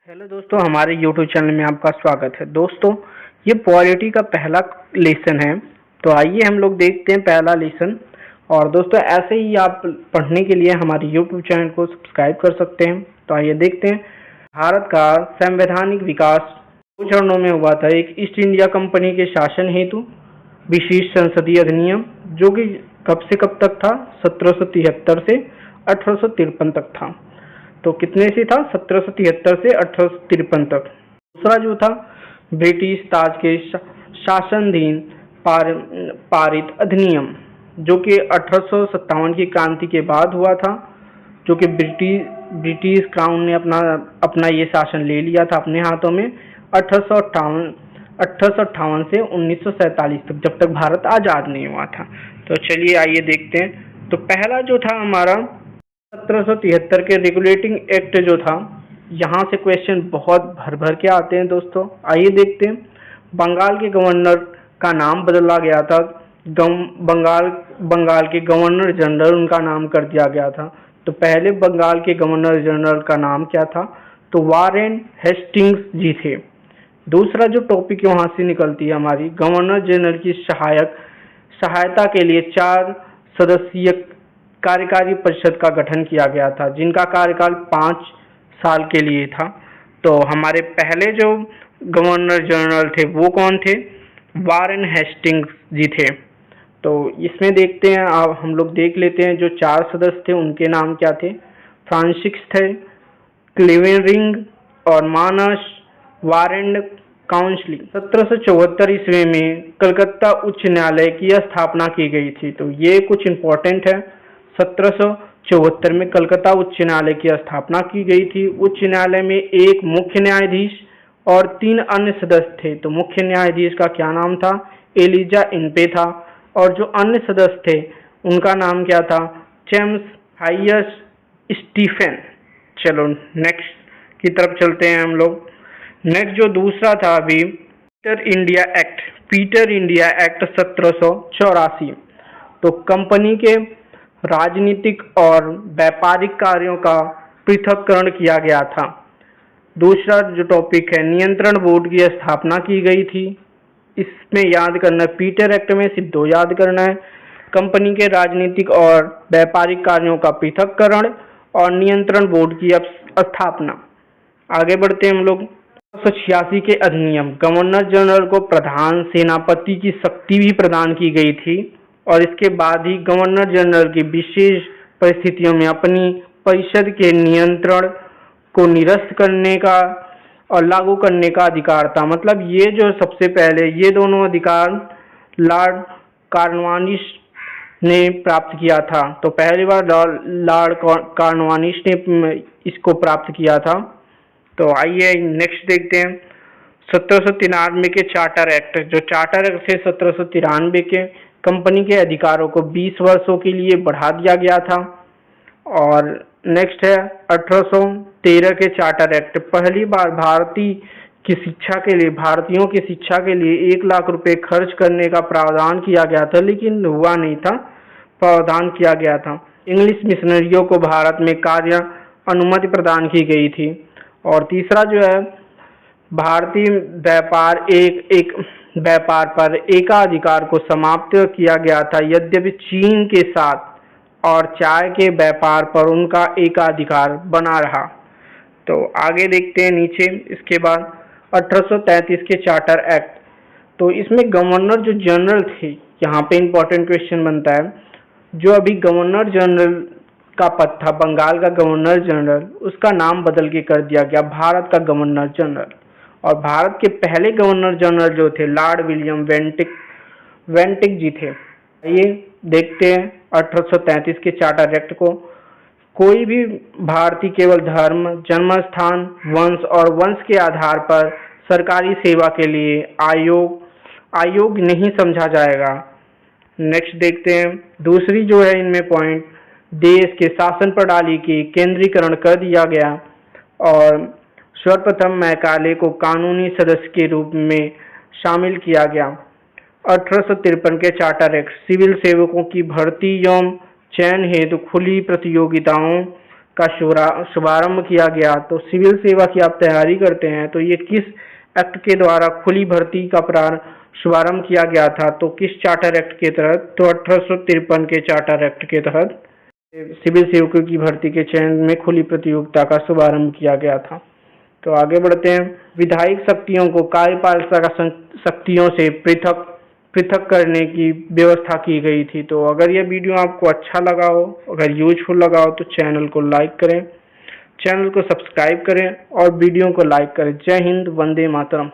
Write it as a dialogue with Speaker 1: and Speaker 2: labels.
Speaker 1: Hello दोस्तों, हमारे YouTube channel में आपका स्वागत है। दोस्तों, ये पॉलिटी का पहला लेसन है। तो आइए हम लोग देखते हैं पहला लेसन। और दोस्तों, ऐसे ही आप पढ़ने के लिए हमारे यूट्यूब चैनल को सब्सक्राइब कर सकते हैं। तो आइए देखते हैं। भारत का संवैधानिक विकास 2 चरणों में हुआ था। एक ईस्ट इंडिया कंपनी के शासन हेतु विशेष संसदीय अधिनियम, जो कि कब से कब तक था? 1773 से 1853 तक था। तो कितने से था? 1773 से 1853 तक। दूसरा जो था, ब्रिटिश ताज के शासनाधीन पारित अधिनियम, जो कि 1857 की क्रांति के बाद हुआ था, जो कि ब्रिटिश क्राउन ने अपना ये शासन ले लिया था अपने हाथों में 1858 से 1947 तक, जब तक भारत आज़ाद नहीं हुआ था। तो चलिए आइए देखते हैं। तो पहला जो था हमारा 1773 के रेगुलेटिंग एक्ट जो था, यहाँ से क्वेश्चन बहुत भर भर के आते हैं दोस्तों। आइए देखते हैं। बंगाल के गवर्नर का नाम बदला गया था। बंगाल के गवर्नर जनरल उनका नाम कर दिया गया था। तो पहले बंगाल के गवर्नर जनरल का नाम क्या था? तो वारेन हेस्टिंग्स जी थे। दूसरा जो टॉपिक वहाँ से निकलती है हमारी, गवर्नर जनरल की सहायता के लिए 4 सदस्यीय कार्यकारी परिषद का गठन किया गया था, जिनका कार्यकाल 5 साल के लिए था। तो हमारे पहले जो गवर्नर जनरल थे वो कौन थे? वारेन हेस्टिंग्स जी थे। तो इसमें देखते हैं, अब हम लोग देख लेते हैं जो 4 सदस्य थे उनके नाम क्या थे। फ्रांसिस थे, क्लीवेरिंग और मानस वारेन काउंसिल। 1774 ईस्वी में कलकत्ता उच्च न्यायालय की स्थापना की गई थी। तो ये कुछ इम्पोर्टेंट है। 1774 में कलकत्ता उच्च न्यायालय की स्थापना की गई थी। उच्च न्यायालय में एक मुख्य न्यायाधीश और 3 अन्य सदस्य थे। तो मुख्य न्यायाधीश का क्या नाम था? एलिजा इनपे था। और जो अन्य सदस्य थे उनका नाम क्या था? James Hayes Stephen. चलो नेक्स्ट की तरफ चलते हैं हम लोग। नेक्स्ट जो दूसरा था अभी, पीटर इंडिया एक्ट 1784। तो कंपनी के राजनीतिक और व्यापारिक कार्यों का पृथक्करण किया गया था। दूसरा जो टॉपिक है, नियंत्रण बोर्ड की स्थापना की गई थी। इसमें याद करना, पीटर एक्ट में सिर्फ 2 याद करना है, कंपनी के राजनीतिक और व्यापारिक कार्यों का पृथक्करण और नियंत्रण बोर्ड की स्थापना। आगे बढ़ते हैं हम लोग। 1786 के अधिनियम, गवर्नर जनरल को प्रधान सेनापति की शक्ति भी प्रदान की गई थी। और इसके बाद ही गवर्नर जनरल की विशेष परिस्थितियों में अपनी परिषद के नियंत्रण को निरस्त करने का और लागू करने का अधिकार था। मतलब ये जो सबसे पहले ये दोनों अधिकार लॉर्ड कॉर्नवालिस ने प्राप्त किया था। तो पहली बार लॉर्ड कॉर्नवालिस ने इसको प्राप्त किया था। तो आइए नेक्स्ट देखते हैं। 1793 के चार्टर एक्ट, जो चार्टर एक्ट थे 1793 के, कंपनी के अधिकारों को 20 वर्षों के लिए बढ़ा दिया गया था। और नेक्स्ट है 1813 के चार्टर एक्ट। पहली बार भारतीयों की शिक्षा के लिए 1 लाख रुपए खर्च करने का प्रावधान किया गया था, लेकिन हुआ नहीं था, प्रावधान किया गया था। इंग्लिश मिशनरियों को भारत में कार्य अनुमति प्रदान की गई थी। और तीसरा जो है, भारतीय व्यापार पर एकाधिकार को समाप्त किया गया था, यद्यपि चीन के साथ और चाय के व्यापार पर उनका एकाधिकार बना रहा। तो आगे देखते हैं नीचे। इसके बाद 1833 के चार्टर एक्ट। तो इसमें गवर्नर जो जनरल थे, यहाँ पे इंपॉर्टेंट क्वेश्चन बनता है, जो अभी गवर्नर जनरल का पद था, बंगाल का गवर्नर जनरल, उसका नाम बदल के कर दिया गया भारत का गवर्नर जनरल। और भारत के पहले गवर्नर जनरल जो थे लॉर्ड विलियम वेंटिक जी थे। ये देखते हैं 1833 के चार्टर एक्ट को। कोई भी भारतीय केवल धर्म, जन्म स्थान, वंश और वंश के आधार पर सरकारी सेवा के लिए आयोग नहीं समझा जाएगा। नेक्स्ट देखते हैं। दूसरी जो है इनमें पॉइंट, देश के शासन प्रणाली की केंद्रीकरण कर दिया गया। और सर्वप्रथम मैकाले को कानूनी सदस्य के रूप में शामिल किया गया। 1853 के चार्टर एक्ट, सिविल सेवकों की भर्ती एवं चयन हेतु खुली प्रतियोगिताओं का शुभारंभ किया गया। तो सिविल सेवा की आप तैयारी करते हैं तो ये किस एक्ट के द्वारा खुली भर्ती का शुभारंभ किया गया था? तो किस चार्टर एक्ट के तहत? तो 1853 के चार्टर एक्ट के तहत सिविल सेवकों की भर्ती के चयन में खुली प्रतियोगिता का शुभारंभ किया गया था। तो आगे बढ़ते हैं। विधायिक शक्तियों को कार्यपालिका शक्तियों से पृथक करने की व्यवस्था की गई थी। तो अगर यह वीडियो आपको अच्छा लगा हो, अगर यूजफुल लगा हो तो चैनल को लाइक करें, चैनल को सब्सक्राइब करें और वीडियो को लाइक करें। जय हिंद, वंदे मातरम।